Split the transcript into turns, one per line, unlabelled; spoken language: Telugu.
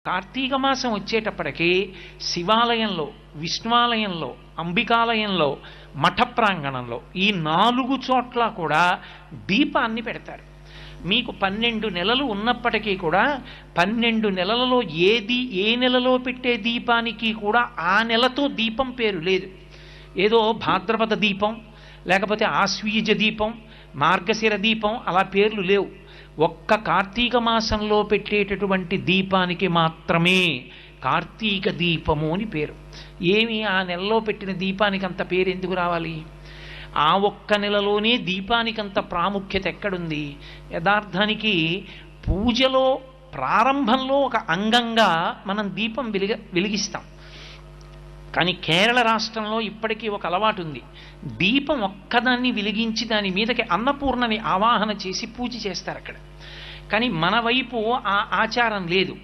కార్తీక మాసం వచ్చేటప్పటికి శివాలయంలో, విష్ణువాలయంలో, అంబికాలయంలో, మఠ ప్రాంగణంలో ఈ 4 చోట్ల కూడా దీపాన్ని పెడతారు. మీకు 12 నెలలు ఉన్నప్పటికీ కూడా 12 నెలలలో ఏ నెలలో పెట్టే దీపానికి కూడా ఆ నెలతో దీపం పేరు లేదు. ఏదో భాద్రపద దీపం, లేకపోతే ఆశ్వీజ దీపం, మార్గశిర దీపం అలా పేర్లు లేవు. ఒక్క కార్తీక మాసంలో పెట్టేటటువంటి దీపానికి మాత్రమే కార్తీక దీపము అని పేరు. ఏమి ఆ నెలలో పెట్టిన దీపానికి అంత పేరు ఎందుకు రావాలి? ఆ ఒక్క నెలలోనే దీపానికి అంత ప్రాముఖ్యత ఎక్కడుంది? యథార్థానికి పూజలో ప్రారంభంలో ఒక అంగంగా మనం దీపం వెలిగిస్తాం. కానీ కేరళ రాష్ట్రంలో ఇప్పటికీ ఒక అలవాటు ఉంది. దీపం ఒక్కదాన్ని వెలిగించి దాని మీదకి అన్నపూర్ణని ఆవాహన చేసి పూజ చేస్తారు అక్కడ. కానీ మన వైపు ఆ ఆచారం లేదు.